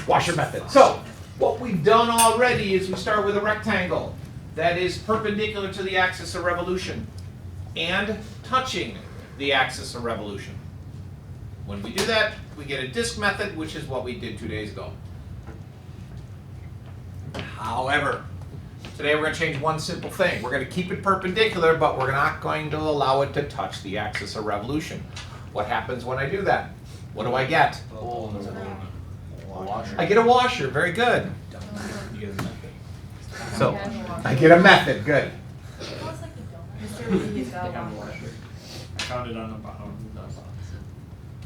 washer method. So, what we've done already is we start with a rectangle that is perpendicular to the axis of revolution and touching the axis of revolution. When we do that, we get a disk method, which is what we did 2 days ago. However, today we're going to change one simple thing. We're going to keep it perpendicular, but we're not going to allow it to touch the axis of revolution. What happens when I do that? What do I get? I get a washer. Very good. So, I get a method. Good. I found it on the bottom.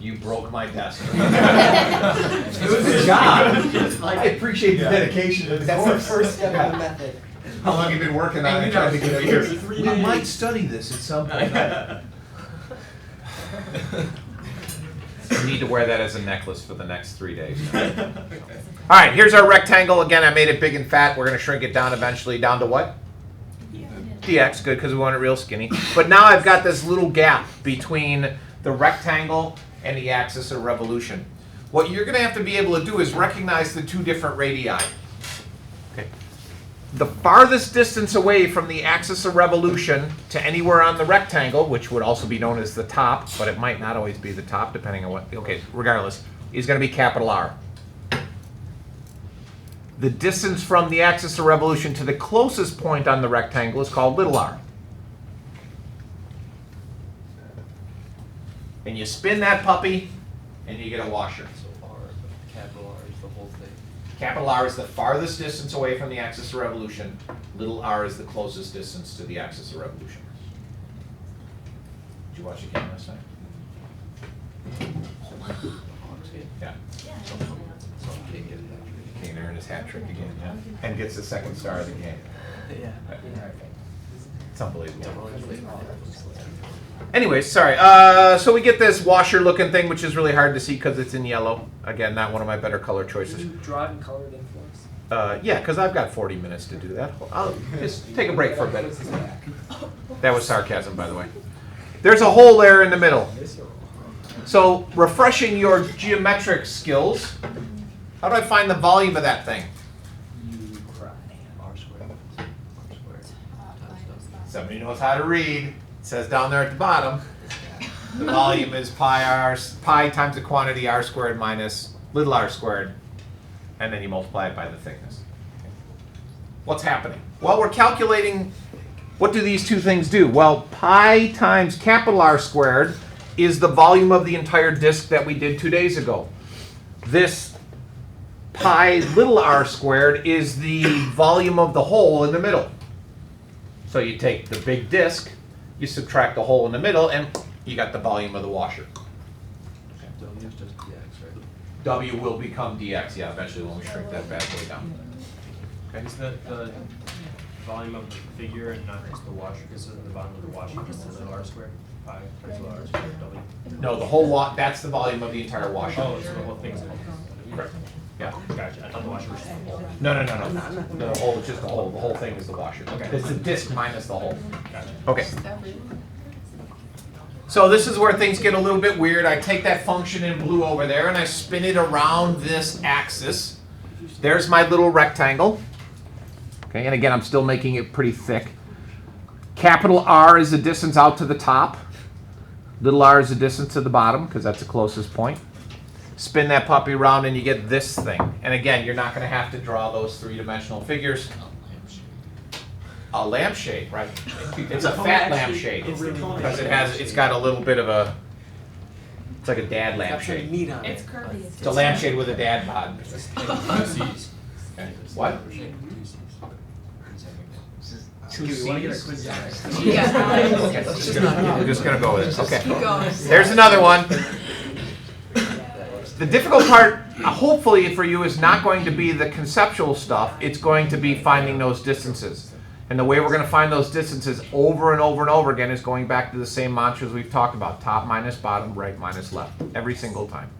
You broke my desk. Good job. I appreciate the dedication. That's the first step of the method. How long have you been working on it? Trying to get it here. We might study this at some point. You need to wear that as a necklace for the next 3 days. All right, here's our rectangle. Again, I made it big and fat. We're going to shrink it down eventually down to what? dx, good, because we want it real skinny. But now I've got this little gap between the rectangle and the axis of revolution. What you're going to have to be able to do is recognize the two different radii. Okay. The farthest distance away from the axis of revolution to anywhere on the rectangle, which would also be known as the top, but it might not always be the top depending on what, okay, regardless, is going to be capital R. The distance from the axis of revolution to the closest point on the rectangle is called little r. And you spin that puppy, and you get a washer. So R, capital R is the whole thing. Capital R is the farthest distance away from the axis of revolution. Little r is the closest distance to the axis of revolution. Did you watch the game last night? Yeah. Kane earned his hat trick again, yeah. And gets the second star of the game. Yeah. It's unbelievable. Anyways, sorry. So we get this washer-looking thing, which is really hard to see because it's in yellow. Again, not one of my better color choices. Did you draw it in colored influence? Yeah, because I've got 40 minutes to do that. I'll just take a break for a bit. That was sarcasm, by the way. There's a hole there in the middle. So, refreshing your geometric skills, how do I find the volume of that thing? You cry. R squared. R squared. Somebody knows how to read. It says down there at the bottom, the volume is pi times the quantity r squared minus little r squared, and then you multiply it by the thickness. Okay. What's happening? Well, we're calculating, what do these two things do? Well, pi times capital R squared is the volume of the entire disk that we did 2 days ago. This pi little r squared is the volume of the hole in the middle. So you take the big disk, you subtract the hole in the middle, and you got the volume of the washer. W is just dx, right? W will become dx, yeah, eventually when we shrink that bad boy down. Okay. Is that the volume of the figure and not just the washer? Because the bottom of the washer is just the r squared. Pi times the r squared W. No, the whole that's the volume of the entire washer. Oh, so the whole thing's Correct. Yeah. Gotcha. I thought the washer was just the whole. No. The whole is just the hole. The whole thing is the washer. Okay. It's the disk minus the hole. Gotcha. Okay. So this is where things get a little bit weird. I take that function in blue over there and I spin it around this axis. There's my little rectangle. Okay, and again, I'm still making it pretty thick. Capital R is the distance out to the top. Little r is the distance to the bottom because that's the closest point. Spin that puppy around and you get this thing. And again, you're not going to have to draw those three-dimensional figures. A lampshade, right? It's a fat lampshade because it's got a little bit of a, it's like a dad lampshade. Meat on It's it. curvy. It's a lampshade with a dad bod. Okay. What? Two C's. Yeah. We're just going to go with it. Okay. Keep going. There's another one. The difficult part, hopefully for you, is not going to be the conceptual stuff. It's going to be finding those distances. And the way we're going to find those distances over and over and over again is going back to the same mantras we've talked about. Top minus bottom, right minus left. Every single time.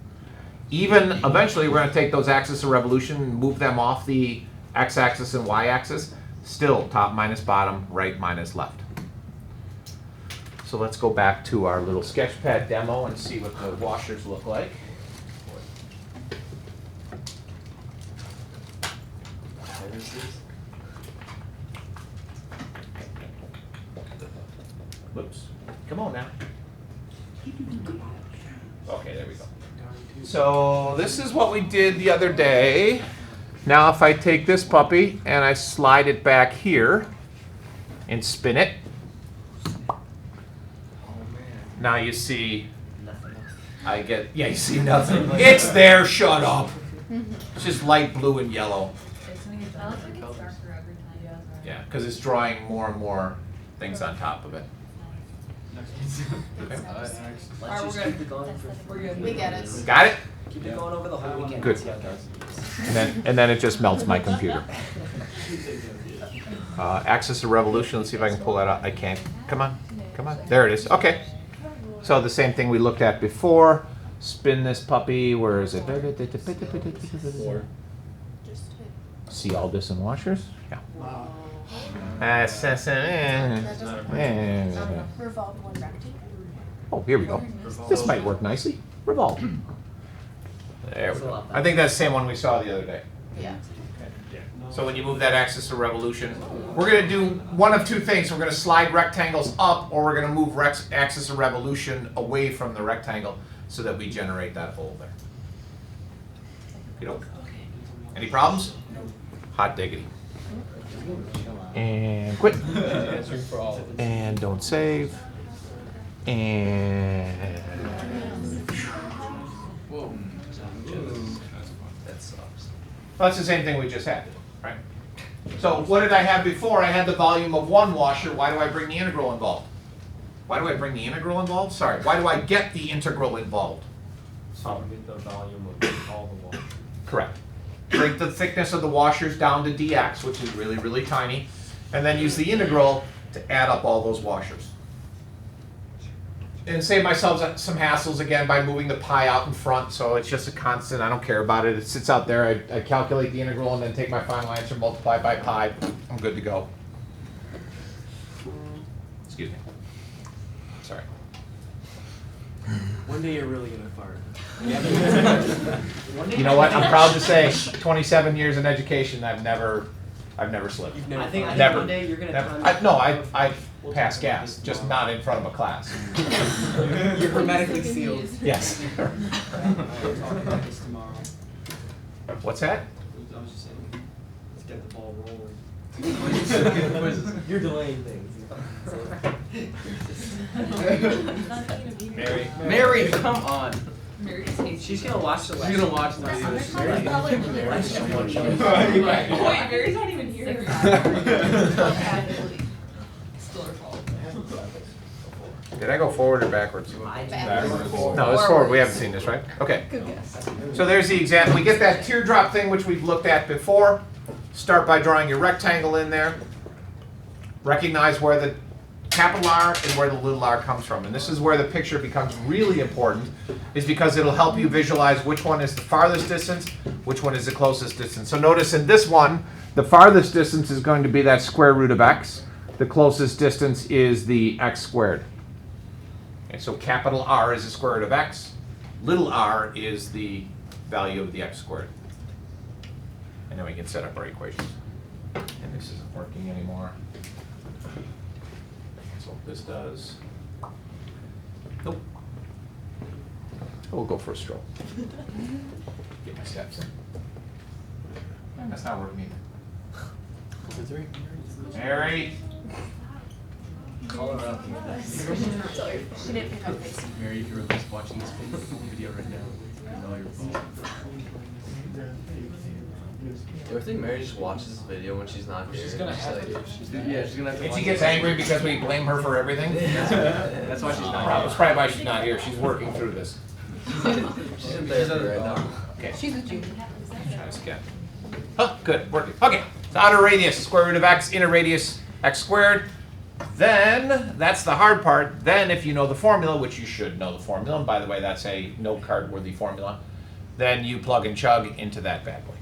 Even eventually we're going to take those axes of revolution and move them off the x-axis and y-axis. Still top minus bottom, right minus left. So let's go back to our little sketchpad demo and see what the washers look like. viruses. Whoops. Come on now. Okay, there we go. So this is what we did the other day. Now if I take this puppy and I slide it back here and spin it, Oh man. now you see Nothing else. I get, yeah, you see nothing. It's there, shut up. It's just light blue and yellow. I love when it gets darker every time. Yeah, because it's drawing more and more things on top of it. Let's Alright, just we're keep good. it going for We're good. We get it. Got it? keep it going over the whole weekend. Good. See how it goes. And then it just melts my computer. Axis of Revolution, let's see if I can pull that out. I can't. Come on. Come on. There it is. Okay. So the same thing we looked at before. Spin this puppy. Where is it? See all this in washers? Yeah. Revolve one rectangle. Oh, here we go. This might work nicely. Revolve. There we go. I think that's the same one we saw the other day. Yeah. So when you move that axis of revolution, we're going to do one of two things. We're going to slide rectangles up, or we're going to move axis of revolution away from the rectangle so that we generate that hole there. Okey-doke. Any problems? Hot diggity. And quit. Answering for all of us. And don't save. And Whoa. That sucks. well, that's the same thing we just had, right? So what did I have before? I had the volume of one washer. Why do I bring the integral involved? Why do I bring the integral involved? Sorry. Why do I get the integral involved? So you get the volume of all the water. Correct. Break the thickness of the washers down to dx, which is really, really tiny, and then use the integral to add up all those washers. And save myself some hassles again by moving the pi out in front, so it's just a constant. I don't care about it. It sits out there. I calculate the integral and then take my final answer, multiply by pi. I'm good to go. Excuse me. Sorry. One day you're really gonna fart. You know what? I'm proud to say, 27 years in education, I've never slipped. You've never I think Never. one day you're gonna Never. time. I've passed gas, just not in front of a class. You're hermetically sealed. Yes. We'll talk about this tomorrow. What's that? I was just saying, let's get the ball rolling. You're delaying things. Mary. Mary, come on. She's gonna watch the She's gonna watch the video. She's gonna Wait, Mary's not even here. Still her fault. Did I go forward or backwards? Backwards. No, it's forward. We haven't seen this, right? Okay. Good guess. So there's the example. We get that teardrop thing which we've looked at before. Start by drawing your rectangle in there. Recognize where the capital R and where the little r comes from. And this is where the picture becomes really important, is because it'll help you visualize which one is the farthest distance, which one is the closest distance. So notice in this one, the farthest distance is going to be that square root of x. The closest distance is the x squared. And so capital R is the square root of x. Little r is the value of the x squared. And then we can set up our equations. And this isn't working anymore. So what this does. Nope. We'll go for a stroll. Get my steps in. That's not working either. Mary. Call her up. She didn't pick up face. Mary, if you're at least watching this video right now, you know your fault. Do you ever think Mary just watches this video when she's not here? She's gonna have to. Yeah, she's gonna have to. And watch she gets it. angry because we blame her for everything. That's why she's not That's here. probably why she's not here. She's working through this. She's in therapy right now. Okay. She's with you. Try this again. Oh, good, working. Okay, so outer radius, square root of x, inner radius, x squared. Then, that's the hard part. Then if you know the formula, which you should know the formula, and by the way, that's a note card worthy formula, then you plug and chug into that bad boy.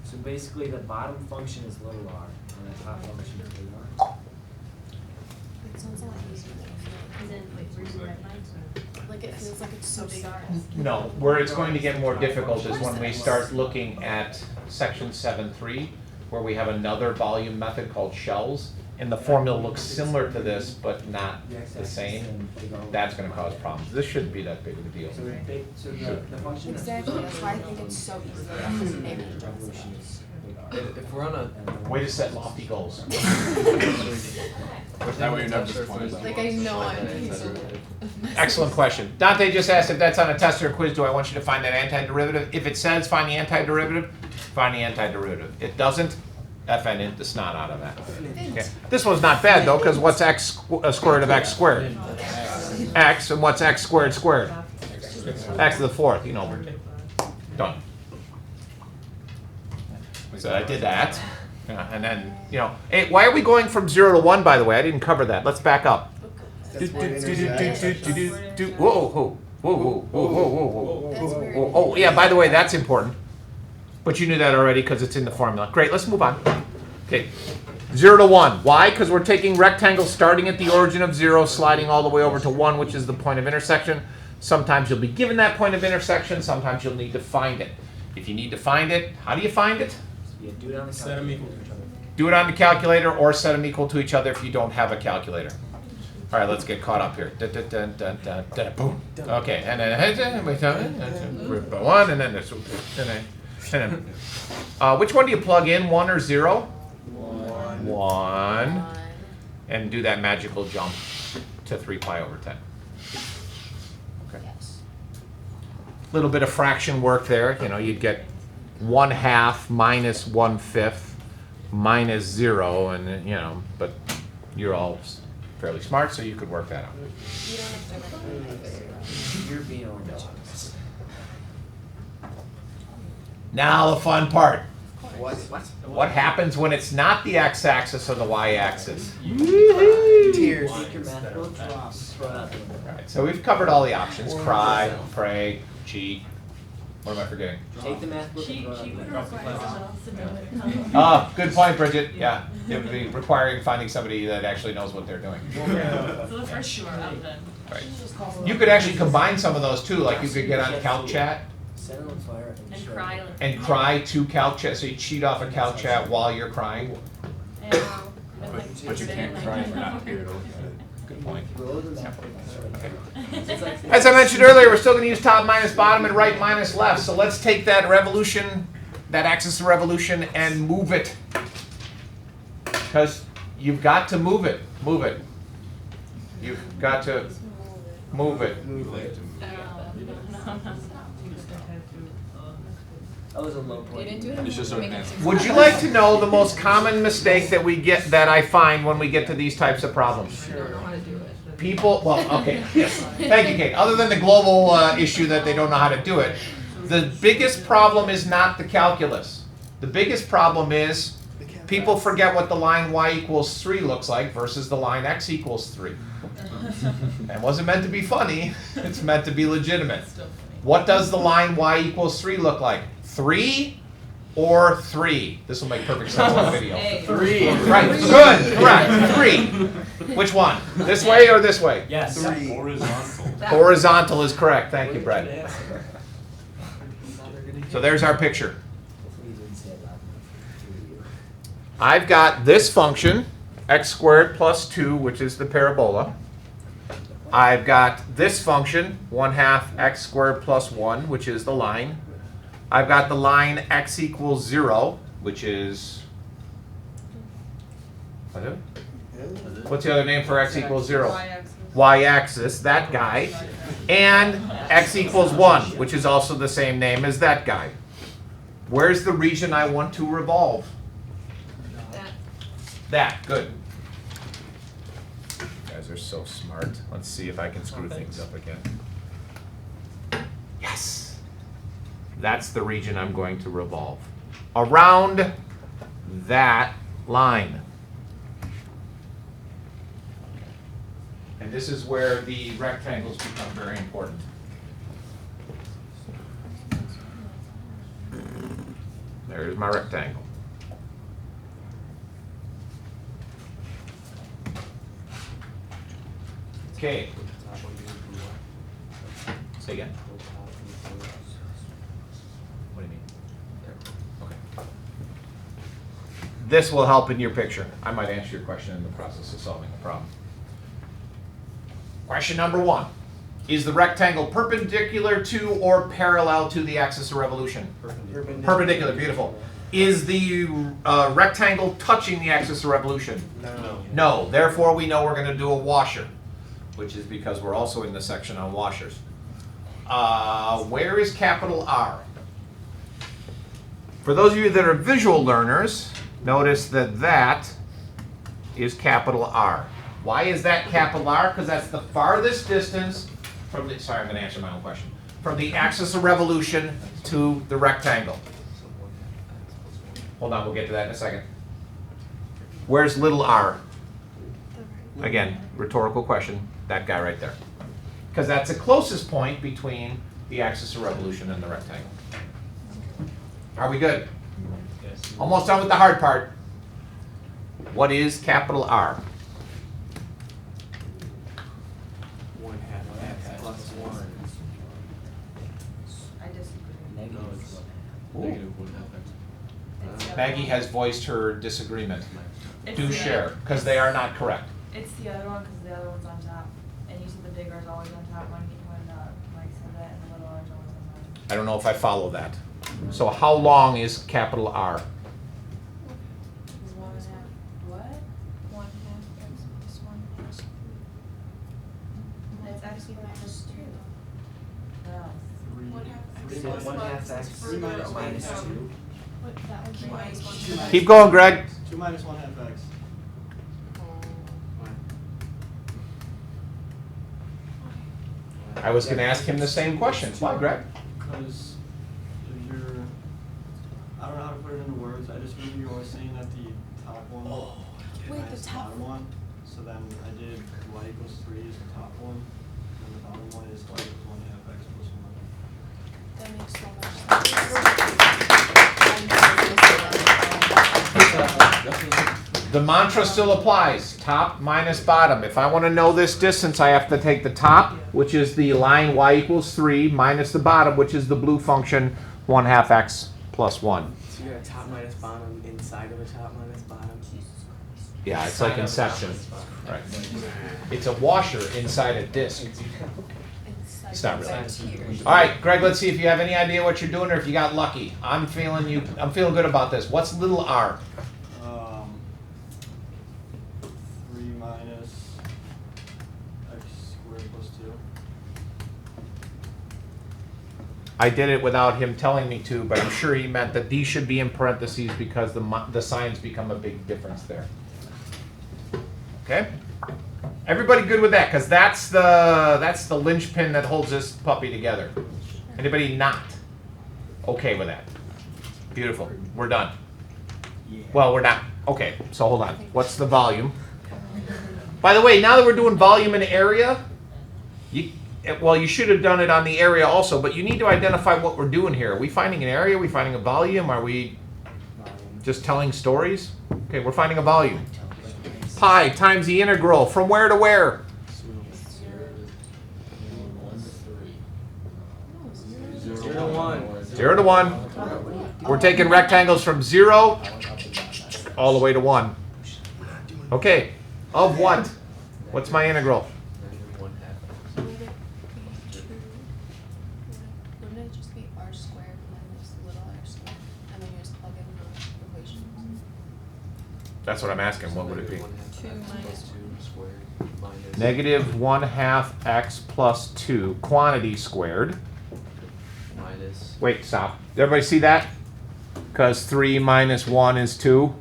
So basically, the bottom function is little r, and the top function is big R. It sounds a lot easier than it is. Where's the red line? Like it feels like it's so big. No, where it's going to get more difficult is when we start looking at section 7.3, where we have another volume method called shells, and the formula looks similar to this, but not the same. That's gonna cause problems. This shouldn't be that big of a deal. So the function that's Exactly, that's why I think it's so easy. Maybe. revolution is big R. If we're on a Way to set lofty goals. That way you're not disappointed. Like I know I'm. Excellent question. Dante just asked if that's on a test or a quiz, do I want you to find that antiderivative? If it says find the antiderivative, find the antiderivative. It doesn't, FN it the snot out of that. Okay. This one's not bad though, because what's x squared of x squared? X, and what's x squared squared? X to the fourth, you know, we're done. So I did that. Yeah, and then, you know, hey, why are we going from 0 to 1, by the way? I didn't cover that. Let's back up. Whoa, whoa, whoa, whoa, whoa, whoa. Oh, yeah, by the way, that's important. But you knew that already because it's in the formula. Great, let's move on. Okay, 0 to 1. Why? Because we're taking rectangles starting at the origin of 0, sliding all the way over to 1, which is the point of intersection. Sometimes you'll be given that point of intersection. Sometimes you'll need to find it. If you need to find it, how do you find it? Yeah, do it on the Set 'em equal calculator. to each other. Do it on the calculator or set them equal to each other if you don't have a calculator. All right, let's get caught up here. Boom. Okay, and then one, and then this, and then which one do you plug in? 1 or 0? 1. And do that magical jump to 3 pi over 10. Okay. Little bit of fraction work there. You know, you'd get 1/2 minus 1/5 minus 0, and you know, but you're all fairly smart, so you could work that out. You're being orange. Now the fun part. what? What happens when it's not the x-axis or the y-axis? Tears. Take your math book, throw it out the window. Right, so we've covered all the options. Cry, pray, cheat. What am I forgetting? Take the math book and She throw it out the would window. require someone else to do it. Ah, good point, Bridget. Yeah, it would be requiring finding somebody that actually knows what they're doing. So the first you are out then. Right. You could actually combine some of those too, like you could get on Calc Chat Set it on fire and And destroy cry. it. and cry to Calc Chat, so you cheat off a Calc Chat while you're crying. But you can't cry if you're not here. Good point. Roll the math book and throw it out the window. It's like- As I mentioned earlier, we're still going to use top minus bottom and right minus left. So let's take that revolution, that axis of revolution, and move it. Because you've got to move it. Move it. You've got to move it. That was a low point. You didn't do it. It's just so advanced. Would you like to know the most common mistake that we get, that I find when we get to these types of problems? I don't know how to do it. People, well, okay, yes. Thank you, Kate. Other than the global issue that they don't know how to do it, the biggest problem is not the calculus. The biggest problem is people forget what the line y equals 3 looks like versus the line x equals 3. It wasn't meant to be funny, it's meant to be legitimate. Still funny. What does the line y equals 3 look like? 3 or 3? This will make perfect sense on the video. Hey. 3. Right, good, correct. 3. Which one? This way or this way? Yes. Horizontal. Horizontal is correct. Thank you, Brett. So there's our picture. Hopefully you didn't say it loud enough. I've got this function, x squared plus 2, which is the parabola. I've got this function, 1/2 x squared plus 1, which is the line. I've got the line x equals 0, which is... What's the other name for x equals 0? Y-axis, that guy. And x equals 1, which is also the same name as that guy. Where's the region I want to revolve? That, good. You guys are so smart. Let's see if I can screw things up again. Yes! That's the region I'm going to revolve. Around that line. And this is where the rectangles become very important. There's my rectangle. Okay. Say again. What do you mean? Okay. This will help in your picture. I might answer your question in the process of solving the problem. Question number 1. Is the rectangle perpendicular to or parallel to the axis of revolution? Perpendicular, beautiful. Is the rectangle touching the axis of revolution? No. No, therefore we know we're going to do a washer, which is because we're also in the section on washers. Where is capital R? For those of you that are visual learners, notice that that is capital R. Why is that capital R? Because that's the farthest distance from the, sorry, I'm going to answer my own question, from the axis of revolution to the rectangle. Hold on, we'll get to that in a second. Where's little r? Again, rhetorical question, that guy right there. Because that's the closest point between the axis of revolution and the rectangle. Are we good? Yes. Almost done with the hard part. What is capital R? 1/2 x plus 1. I disagree. Negative. Negative 1/2 x. It's the Maggie other has voiced her disagreement. It's Do the- share, because they are not correct. It's the other one, because the other one's on top. And you said the big R's always on top when Mike said that, and the little R's always on bottom. I don't know if I follow that. So how long is capital R? 1.5, what? 1.5 x plus 1 plus 2. That's actually minus 2. No. 1/2 x 3 minus minus 1/2. 2. Keep going, Greg. 2 minus 1/2 x. I was going to ask him the same question. Why, Greg? Because if you're, I don't know how to put it into words, I just remember you always saying that the top one minus the bottom one. So then I did y equals 3 is the top one, and the bottom one is y equals 1/2 x plus 1. That makes so much The mantra still applies. Top minus bottom. If I want to know this distance, I have to take the top, which is the line y equals 3, minus the bottom, which is the blue function 1/2 x plus 1. So you got a top minus bottom inside of a top minus bottom. Yeah, it's like Inception. Right. It's a washer inside a disc. It's not really. All right, Greg, let's see if you have any idea what you're doing or if you got lucky. I'm feeling good about this. What's little r? 3 minus x squared plus 2. I did it without him telling me to, but I'm sure he meant that these should be in parentheses because the signs become a big difference there. Okay? Everybody good with that? Because that's the linchpin that holds this puppy together. Anybody not okay with that? Beautiful. We're done. Well, we're not. Okay, so hold on. What's the volume? By the way, now that we're doing volume and area, you should have done it on the area also, but you need to identify what we're doing here. Are we finding an area? Are we finding a volume? Are we just telling stories? Okay, we're finding a volume. Pi times the integral from where to where? 0 to 1. 0 to 1. We're taking rectangles from 0 all the way to 1. Okay, of what? What's my integral? Negative 1/2 x. Wouldn't it just be r squared minus little r squared? And then you just plug in the equations. That's what I'm asking. What would it be? 2 minus 2 squared minus Negative 1/2 x plus 2, quantity squared. minus Wait, stop. Did everybody see that? Because 3 minus 1 is 2.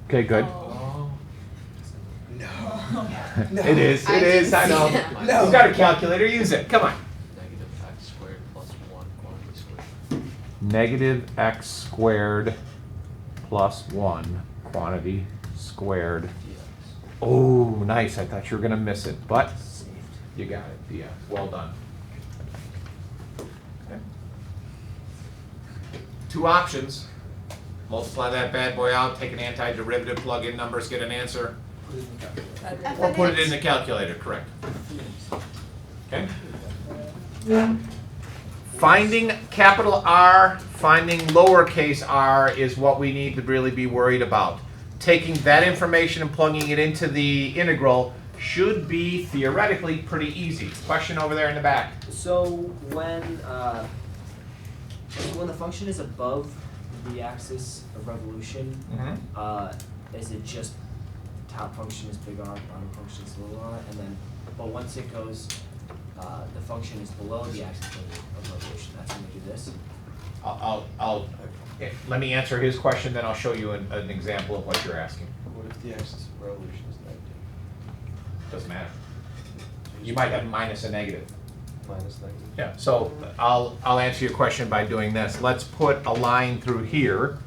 Okay, good. It is, I know. You've got a calculator, use it. Come on. negative x squared plus 1 quantity squared. Negative x squared plus 1, quantity squared. dx. Oh, nice. I thought you were going to miss it, but you got it. Yeah, well done. Okay. 2 options. Multiply that bad boy out, take an antiderivative, plug in numbers, get an answer. Or put it in the calculator, correct. Okay? Finding capital R, finding lowercase r is what we need to really be worried about. Taking that information and plugging it into the integral should be theoretically pretty easy. Question over there in the back. So when the function is above the axis of revolution, is it just top function is big R, bottom function is little r, and then, but once it goes, the function is below the axis of revolution, that's when we do this? Let me answer his question, then I'll show you an example of what you're asking. What if the axis of revolution is negative? Doesn't matter. You might have minus a negative. Minus negative? Yeah, so I'll answer your question by doing this. Let's put a line through here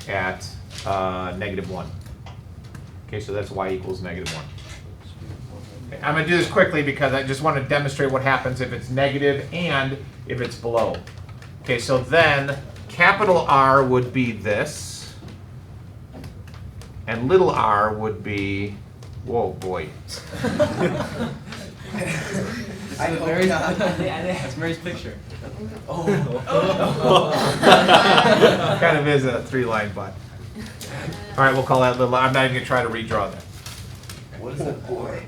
at -1. Okay, so that's y equals -1. Okay, I'm going to do this quickly because I just want to demonstrate what happens if it's negative and if it's below. Okay, so then capital R would be this, and little r would be, whoa boy. That's Mary's picture. Kind of is a 3-line butt. All right, we'll call that little. I'm not even gonna try to redraw that. What is that for?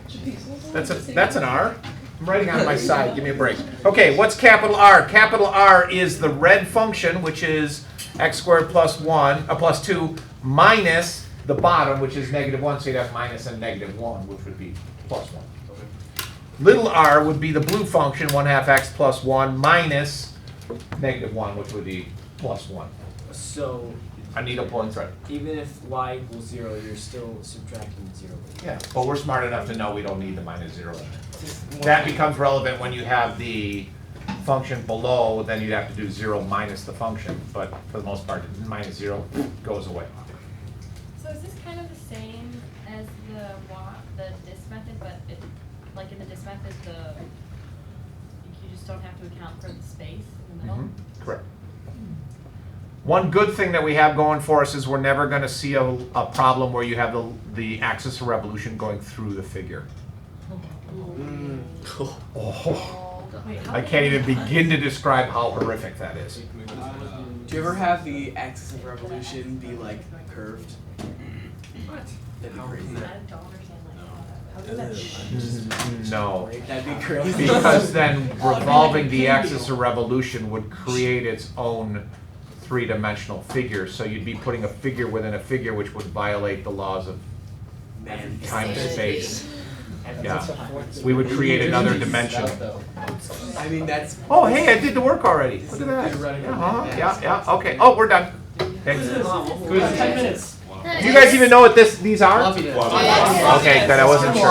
That's an R. I'm writing on my side. Give me a break. Okay, what's capital R? Capital R is the red function, which is x squared plus 2 minus the bottom, which is -1. So you'd have minus and -1, which would be +1. Little r would be the blue function, 1/2 x plus 1 minus -1, which would be +1. So I need a pulling thread. even if y equals 0, you're still subtracting 0. Yeah, but we're smart enough to know we don't need the -0 in there. That becomes relevant when you have the function below, then you'd have to do 0 minus the function, but for the most part, -0 goes away. So is this kind of the same as the dis method, but like in the dis method, you just don't have to account for the space in the middle? Correct. One good thing that we have going for us is we're never going to see a problem where you have the axis of revolution going through the figure. Oh, Wait, how I can't even begin to describe how horrific that is. Do you ever have the axis of revolution be like curved? What? That'd be crazy. I don't understand how does that No. That'd be crazy. Because then revolving the axis of revolution would create its own three-dimensional figure. So you'd be putting a figure within a figure, which would violate the laws of time and space. Yeah, we would create another dimension. I mean, that's. Oh, hey, I did the work already. Look at that. Yeah, okay. Oh, we're done. Thanks. 10 minutes. Do you guys even know what these are? Fluffy does. Okay, good. I wasn't sure.